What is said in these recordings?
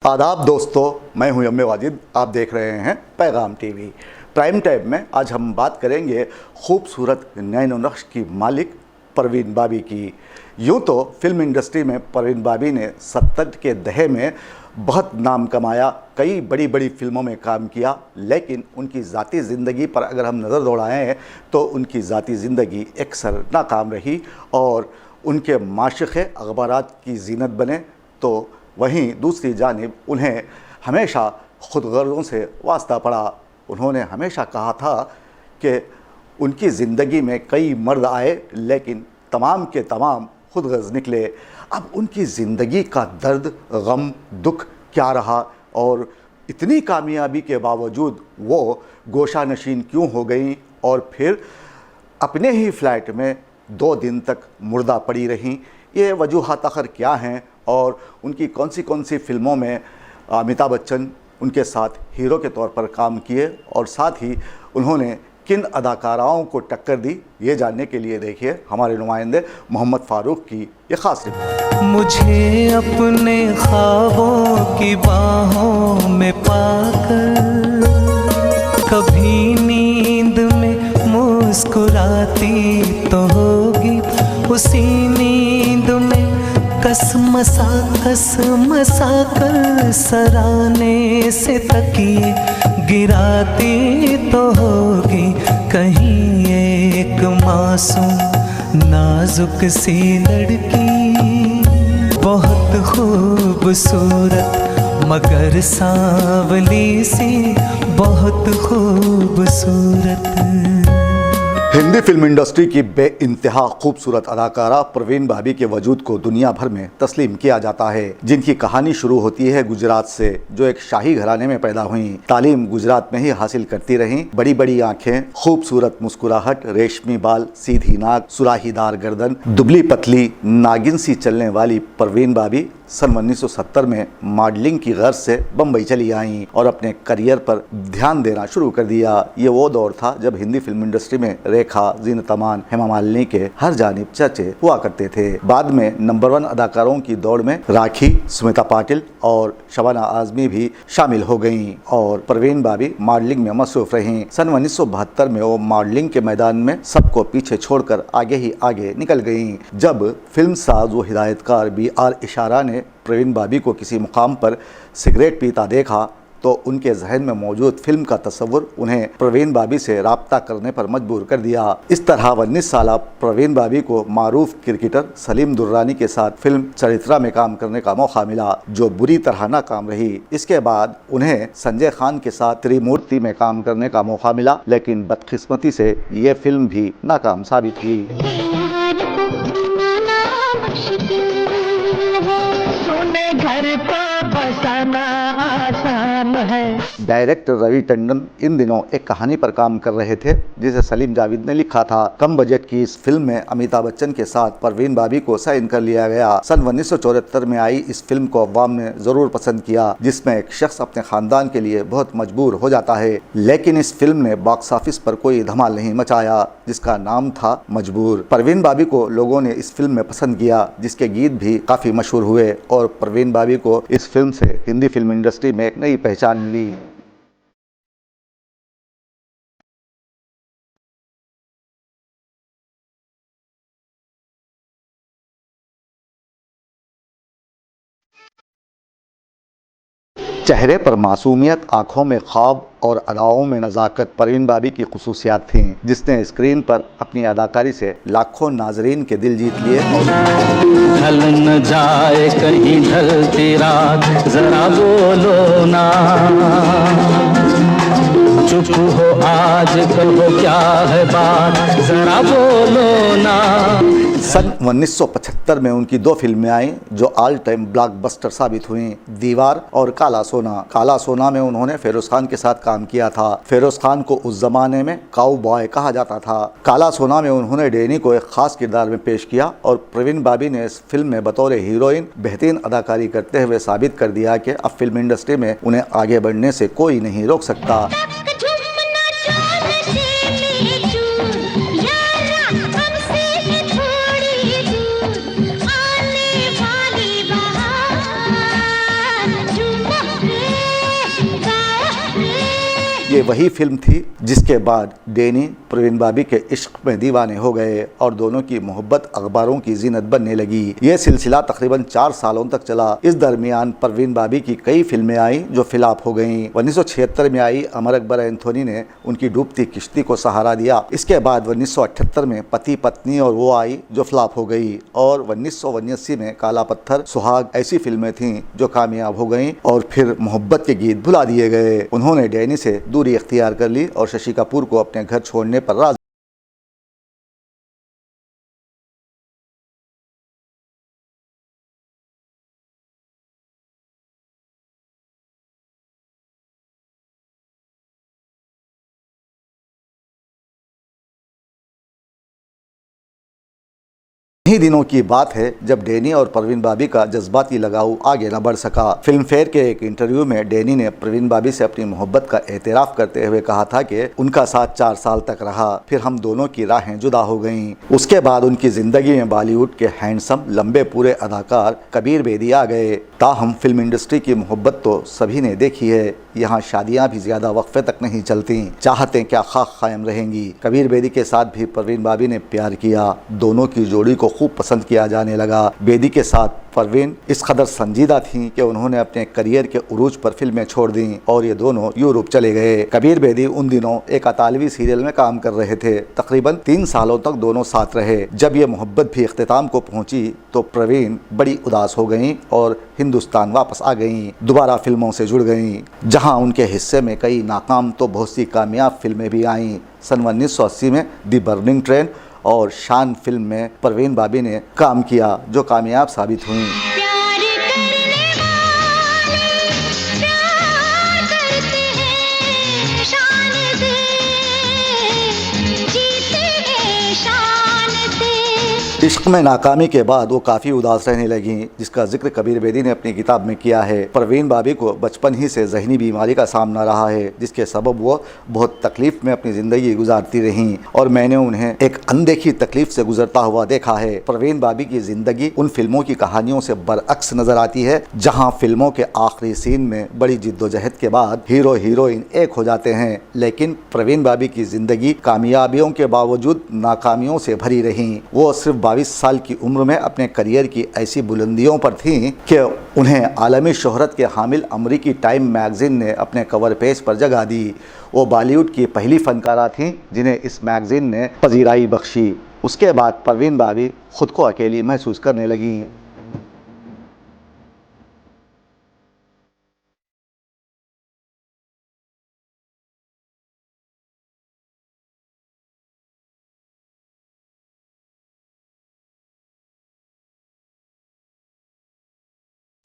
आदाब दोस्तों, मैं हूं यम्मे वाजिद। आप देख रहे हैं पैगाम टीवी। प्राइम टाइम में आज हम बात करेंगे खूबसूरत नैनो नक्श की मालिक परवीन बाबी की। यूँ तो फिल्म इंडस्ट्री में परवीन बाबी ने 70 के दहे में बहुत नाम कमाया, कई बड़ी बड़ी फिल्मों में काम किया, लेकिन उनकी ज़ाती ज़िंदगी पर अगर हम नज़र दौड़ाएं तो उनकी ज़ाती ज़िंदगी अक्सर नाकाम रही और उनके माशिक़ अखबारात की ज़ीनत बने। तो वहीं दूसरी जानिब उन्हें हमेशा खुदगर्ज़ों से वास्ता पड़ा। उन्होंने हमेशा कहा था कि उनकी ज़िंदगी में कई मर्द आए लेकिन तमाम के तमाम खुदगर्ज़ निकले। अब उनकी ज़िंदगी का दर्द, गम, दुख क्या रहा और इतनी कामयाबी के बावजूद वो गोशा नशीन क्यों हो गई और फिर अपने ही फ्लैट में 2 दिन तक मुर्दा पड़ी रहीं। ये वजूहात आखिर क्या हैं और उनकी कौन सी फिल्मों में अमिताभ बच्चन उनके साथ हीरो के तौर पर काम किए और साथ ही उन्होंने किन अदाकाराओं को टक्कर दी, ये जानने के लिए देखिए हमारे नुमाइंदे मोहम्मद फ़ारूक की ये ख़ास रिपोर्ट। मुझे अपने ख्वाबों की बाहों में पाकर कभी नींद में मुस्कुराती तो होगी, उसी नींद में कसमसा कर सराने से तकिए गिराती तो होगी। कहीं एक मासूम नाजुक सी लड़की बहुत खूबसूरत मगर सांवली सी बहुत खूबसूरत। हिंदी फिल्म इंडस्ट्री की बेइंतहा खूबसूरत अदाकारा परवीन बाबी के वजूद को दुनिया भर में तस्लीम किया जाता है, जिनकी कहानी शुरू होती है गुजरात से, जो एक शाही घराने में पैदा हुई, तालीम गुजरात में ही हासिल करती रहीं। बड़ी बड़ी आंखें, खूबसूरत मुस्कुराहट, रेशमी बाल, सीधी नाक, सुराहीदार गर्दन, दुबली पतली नागिन सी चलने वाली परवीन बाबी सन 1970 में मॉडलिंग की गर्ज से बम्बई चली आईं और अपने करियर पर ध्यान देना शुरू कर दिया। ये वो दौर था जब हिंदी फिल्म इंडस्ट्री में रेखा, ज़ीनत अमान, हेमा मालिनी के हर जानिब चर्चे हुआ करते थे। बाद में नंबर 1 अदाकारों की दौड़ में राखी, स्मिता पाटिल और शबाना आज़मी भी शामिल हो गईं और परवीन बाबी मॉडलिंग में मसरूफ रहीं। सन 1972 में वो मॉडलिंग के मैदान में सबको पीछे छोड़कर आगे ही आगे निकल गईं। जब फिल्म साज व हिदायतकार BR इशारा ने परवीन बाबी को किसी मुकाम पर सिगरेट पीता देखा तो उनके जहन में मौजूद फिल्म का तस्वुर उन्हें परवीन बाबी से राब्ता करने पर मजबूर कर दिया। इस तरह 19 साल परवीन बाबी को मारूफ क्रिकेटर सलीम दुर्रानी के साथ फिल्म चरित्रा में काम करने का मौका मिला, जो बुरी तरह नाकाम रही। इसके बाद उन्हें संजय खान के साथ त्रिमूर्ति में काम करने का मौका मिला, लेकिन बदकिस्मती से ये फिल्म भी नाकाम साबित हुई। घर को बसाना आसान है। डायरेक्टर रवि टंडन इन दिनों एक कहानी पर काम कर रहे थे जिसे सलीम जावेद ने लिखा था। कम बजट की इस फिल्म में अमिताभ बच्चन के साथ परवीन बाबी को साइन कर लिया गया। सन 1974 में आई इस फिल्म को अवाम ने जरूर पसंद किया, जिसमें एक शख्स अपने खानदान के लिए बहुत मजबूर हो जाता है, लेकिन इस फिल्म ने बॉक्स ऑफिस पर कोई धमाल नहीं मचाया, जिसका नाम था मजबूर। परवीन बाबी को लोगों ने इस फिल्म में पसंद किया, जिसके गीत भी काफी मशहूर हुए और परवीन बाबी को इस फिल्म से हिंदी फिल्म इंडस्ट्री में एक नई पहचान मिली। चेहरे पर मासूमियत, आंखों में ख्वाब और अदाओं में नज़ाकत परवीन बाबी की खुसूसियात थीं, जिसने स्क्रीन पर अपनी अदाकारी से लाखों नाजरीन के दिल जीत लिए। ढल न जाए कहीं ढलती रात, जरा बोलो ना, चुप हो आज कहो क्या है बात, जरा बोलो ना। सन 1975 में उनकी 2 फिल्में आईं जो ऑल टाइम ब्लॉकबस्टर साबित हुईं, दीवार और काला सोना। काला सोना में उन्होंने फिरोज खान के साथ काम किया था। फिरोज खान को उस जमाने में काऊ बॉय कहा जाता था। काला सोना में उन्होंने डैनी को एक खास किरदार में पेश किया और परवीन बाबी ने इस फिल्म में बतौर हीरोइन बेहतरीन अदाकारी करते हुए साबित कर दिया कि अब फिल्म इंडस्ट्री में उन्हें आगे बढ़ने से कोई नहीं रोक सकता। ये वही फिल्म थी जिसके बाद डैनी प्रवीण बाबी के इश्क में दीवाने हो गए और दोनों की मोहब्बत अखबारों की जीनत बनने लगी। ये सिलसिला तकरीबन 4 सालों तक चला। इस दरमियान प्रवीण बाबी की कई फिल्में आई जो फ्लॉप हो गईं। 1976 में आई अमर अकबर एंथोनी ने उनकी डूबती किश्ती को सहारा दिया। इसके बाद 1978 में पति पत्नी और वो आई जो फ्लॉप हो गई और 1979 में काला पत्थर, सुहाग ऐसी फिल्में थीं जो कामयाब हो गईं और फिर मोहब्बत के गीत भुला दिए गए। उन्होंने डैनी से दूरी इख्तियार कर ली और शशि कपूर को अपने घर छोड़ने पर राजी। इन्हीं दिनों की बात है जब डैनी और प्रवीण बाबी का जज्बाती लगाव आगे न बढ़ सका। फिल्म फेयर के एक इंटरव्यू में डैनी ने प्रवीण बाबी से अपनी मोहब्बत का एतराफ़ करते हुए कहा था कि उनका साथ 4 साल तक रहा, फिर हम दोनों की राहें जुदा हो गईं। उसके बाद उनकी ज़िंदगी में बॉलीवुड के हैंडसम लंबे पूरे अदाकार कबीर बेदी आ गए। ताहम फिल्म इंडस्ट्री की मोहब्बत तो सभी ने देखी है। यहाँ शादियाँ भी ज़्यादा वक्फे तक नहीं चलती, चाहते क्या खाक कायम रहेंगी। कबीर बेदी के साथ भी प्रवीण बाबी ने प्यार किया। दोनों की जोड़ी को खूब पसंद किया जाने लगा। बेदी के साथ परवीन इस कदर संजीदा थीं कि उन्होंने अपने करियर के उरूज पर फिल्में छोड़ दी और ये दोनों यूरोप चले गए। कबीर बेदी उन दिनों एक अतालवी सीरियल में काम कर रहे थे। तकरीबन 3 सालों तक दोनों साथ रहे। जब ये मोहब्बत भी इख्तिताम को पहुंची तो प्रवीण बड़ी उदास हो गईं और हिंदुस्तान वापस आ गईं। दोबारा फिल्मों से जुड़ गईं, जहां उनके हिस्से में कई नाकाम तो बहुत सी कामयाब फिल्में भी आईं। सन 1980 में दी बर्निंग ट्रेन और शान फिल्म में प्रवीण बाबी ने काम किया जो कामयाब साबित हुई। इश्क में नाकामी के बाद वो काफ़ी उदास रहने लगी, जिसका जिक्र कबीर बेदी ने अपनी किताब में किया है। प्रवीण बाबी को बचपन ही से जहनी बीमारी का सामना रहा है, जिसके सबब वो बहुत तकलीफ में अपनी ज़िंदगी गुजारती रहीं और मैंने उन्हें एक अनदेखी तकलीफ से गुजरता हुआ देखा है। प्रवीण बाबी की ज़िंदगी उन फिल्मों की कहानियों से बरअक्स नज़र आती है, जहाँ फिल्मों के आखिरी सीन में बड़ी जिद्दोजहद के बाद हीरो हीरोइन एक हो जाते हैं। लेकिन प्रवीण बाबी की ज़िंदगी कामयाबियों के बावजूद नाकामियों से भरी रही। वो सिर्फ 22 साल की उम्र में अपने करियर की ऐसी बुलंदियों पर थीं कि उन्हें आलमी शोहरत के हामिल अमरीकी टाइम मैगज़ीन ने अपने कवर पेज पर जगह दी। वो बॉलीवुड की पहली फनकारा थीं जिन्हें इस मैगज़ीन ने पजीराई बख्शी। उसके बाद प्रवीण बाबी खुद को अकेली महसूस करने लगीं।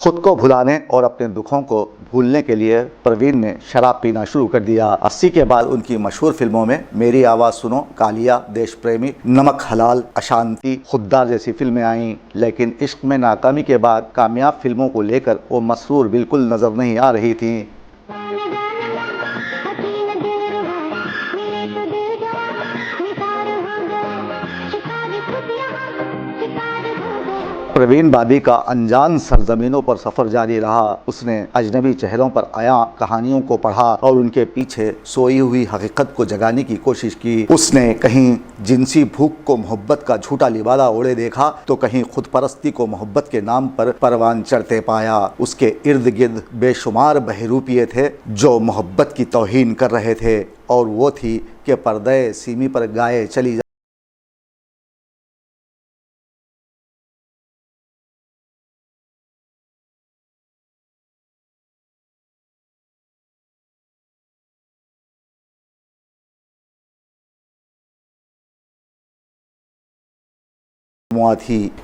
खुद को भुलाने और अपने दुखों को भूलने के लिए प्रवीण ने शराब पीना शुरू कर दिया। 80 के बाद उनकी मशहूर फिल्मों में मेरी आवाज़ सुनो, कालिया, देश प्रेमी, नमक हलाल, अशांति, खुददार जैसी फिल्में आईं। लेकिन इश्क में नाकामी के बाद कामयाब फिल्मों को लेकर वो मसरूर बिल्कुल नज़र नहीं आ रही थीं। प्रवीण बाबी का अनजान सरजमीनों पर सफ़र जारी रहा। उसने अजनबी चेहरों पर आया कहानियों को पढ़ा और उनके पीछे सोई हुई हकीकत को जगाने की कोशिश की। उसने कहीं जिनसी भूख को मोहब्बत का झूठा लिबादा ओढ़े देखा तो कहीं खुद परस्ती को मोहब्बत के नाम पर परवान चढ़ते पाया। उसके इर्द गिर्द बेशुमार बहरूपिये थे जो मोहब्बत की तौहीन कर रहे थे और वो थी कि पर्दे सीमी पर गाए चली थी।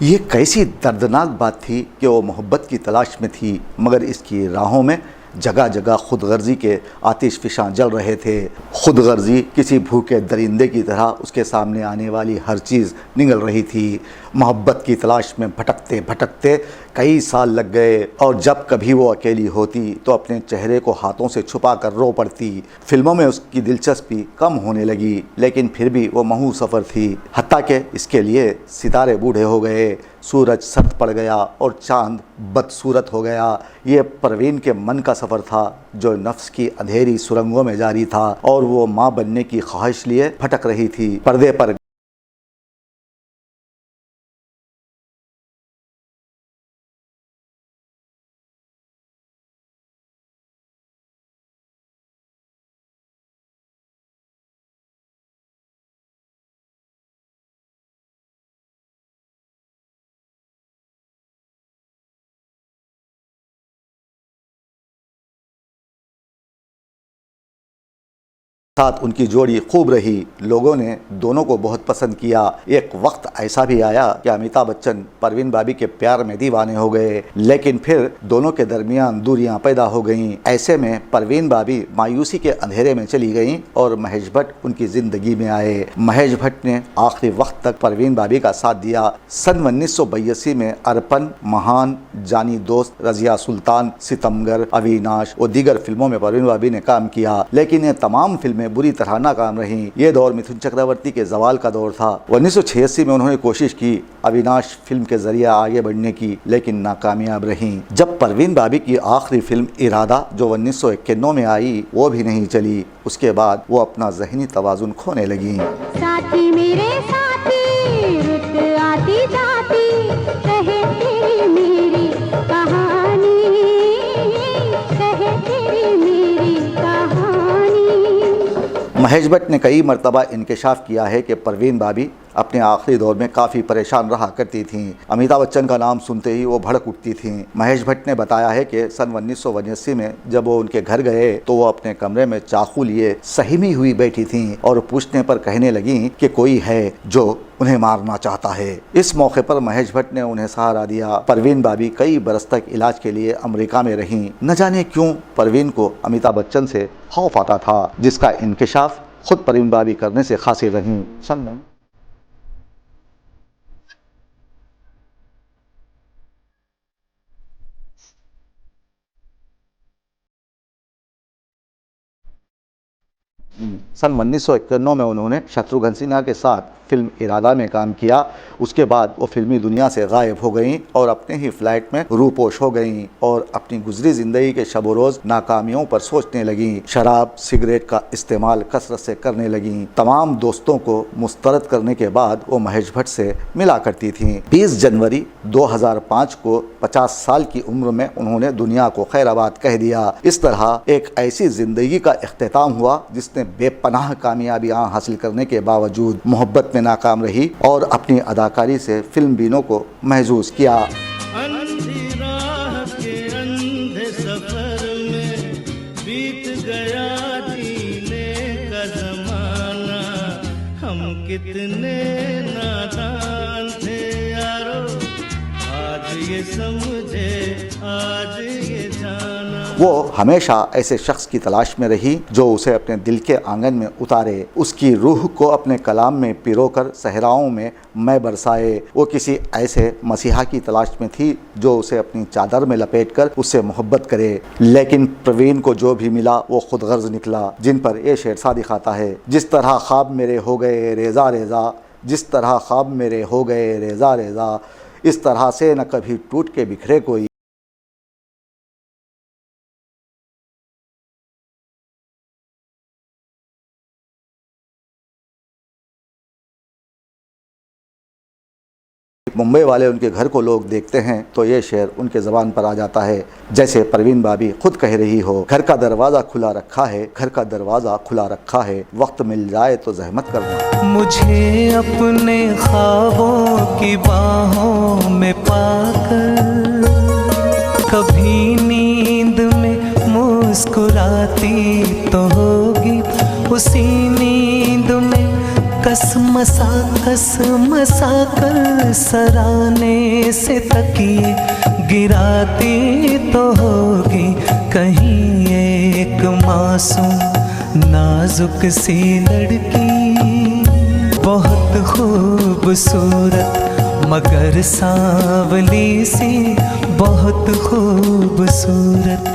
ये कैसी दर्दनाक बात थी कि वो मोहब्बत की तलाश में थी, मगर इसकी राहों में जगह जगह खुदगर्जी के आतिशफिशां जल रहे थे। खुदगर्जी किसी भूखे दरिंदे की तरह उसके सामने आने वाली हर चीज़ निगल रही थी। मोहब्बत की तलाश में भटकते भटकते कई साल लग गए और जब कभी वो अकेली होती तो अपने चेहरे को हाथों से छुपा कर रो पड़ती। फिल्मों में उसकी दिलचस्पी कम होने लगी, लेकिन फिर भी वो महू सफ़र थी। हत्ता कि इसके लिए सितारे बूढ़े हो गए। सूरज सर्द पड़ गया और चांद बदसूरत हो गया। ये परवीन के मन का सफ़र था जो नफ्स की अंधेरी सुरंगों में जारी था और वो माँ बनने की ख्वाहिश लिए भटक रही थी। पर्दे पर साथ उनकी जोड़ी खूब रही। लोगों ने दोनों को बहुत पसंद किया। एक वक्त ऐसा भी आया कि अमिताभ बच्चन परवीन बाबी के प्यार में दीवाने हो गए, लेकिन फिर दोनों के दरमियान दूरियां पैदा हो गईं। ऐसे में परवीन बाबी मायूसी के अंधेरे में चली गईं और महेश भट्ट उनकी जिंदगी में आए। महेश भट्ट ने आखिरी वक्त तक परवीन बाबी का साथ दिया। सन 1982 में अर्पण, महान, जानी दोस्त, रजिया सुल्तान, सितमगर, अविनाश और दीगर फिल्मों में परवीन बाबी ने काम किया, लेकिन ये तमाम फिल्में बुरी तरह नाकाम रहीं। ये दौर मिथुन चक्रवर्ती के जवाल का दौर था। 1986 में उन्होंने कोशिश की अविनाश फिल्म के जरिए आगे बढ़ने की, लेकिन नाकामयाब रहीं। जब परवीन बाबी की आखिरी फिल्म इरादा जो 1991 में आई वो भी नहीं चली, उसके बाद वो अपना ज़हनी तवाज़ुन खोने लगी। साथी मेरे साथी, रुत आती जाती कहे तेरी मेरी कहानी, कहे तेरी मेरी कहानी। महेश भट्ट ने कई मरतबा इंकशाफ किया है कि परवीन बाबी अपने आखिरी दौर में काफ़ी परेशान रहा करती थीं। अमिताभ बच्चन का नाम सुनते ही वो भड़क उठती थीं। महेश भट्ट ने बताया है कि सन 1989 में जब वो उनके घर गए तो वो अपने कमरे में चाकू लिए सहमी हुई बैठी थीं और पूछने पर कहने लगीं कि कोई है जो उन्हें मारना चाहता है। इस मौके पर महेश भट्ट ने उन्हें सहारा दिया। परवीन बाबी कई बरस तक इलाज के लिए अमेरिका में रहीं। न जाने क्यों परवीन को अमिताभ बच्चन से खौफ आता था, जिसका इंकशाफ खुद परवीन बाबी करने से खासी रहीं। सन 1991 में उन्होंने शत्रुघ्न सिन्हा के साथ फिल्म इरादा में काम किया। उसके बाद वो फिल्मी दुनिया से गायब हो गईं और अपने ही फ्लैट में रूपोश हो गईं और अपनी गुजरी ज़िंदगी के शब रोज़ नाकामियों पर सोचने लगीं। शराब सिगरेट का इस्तेमाल कसरत से करने लगीं। तमाम दोस्तों को मुस्तरद करने के बाद वो महेश भट्ट से मिला करती थीं। 20 जनवरी 2005 को 50 साल की उम्र में उन्होंने दुनिया को खैराबाद कह दिया। इस तरह एक ऐसी ज़िंदगी का इख्तिताम हुआ जिसने बेपनाह कामयाबियां हासिल करने के बावजूद मोहब्बत में नाकाम रही और अपनी अदाकारी से फिल्म बीनों को महजूज किया। अंधी राह के अंधे सफर में बीत गया जीने का जमाना, हम कितने नादान थे यारो, आज ये समझे आज ये जाना। वो हमेशा ऐसे शख्स की तलाश में रही जो उसे अपने दिल के आंगन में उतारे, उसकी रूह को अपने कलाम में पिरोकर सहराओं में मैं बरसाए। वो किसी ऐसे मसीहा की तलाश में थी जो उसे अपनी चादर में लपेटकर उससे मोहब्बत करे। लेकिन प्रवीण को जो भी मिला वो खुद गर्ज निकला, जिन पर ये शेर सा दिखाता है, जिस तरह ख्वाब मेरे हो गए रेजा रेजा, जिस तरह ख्वाब मेरे हो गए रेजा रेजा, इस तरह से न कभी टूट के बिखरे कोई। मुंबई वाले उनके घर को लोग देखते हैं तो ये शेर उनके ज़बान पर आ जाता है, जैसे परवीन बाबी खुद कह रही हो, घर का दरवाज़ा खुला रखा है, घर का दरवाज़ा खुला रखा है, वक्त मिल जाए तो जहमत करना। मुझे अपने ख्वाबों की बाहों में पाकर कभी नींद में मुस्कुराती तो होगी, उसी नींद में कसमसा कर सराने से तकिए गिराती तो होगी, कहीं एक मासूम नाजुक सी लड़की बहुत खूबसूरत मगर सांवली सी बहुत खूबसूरत।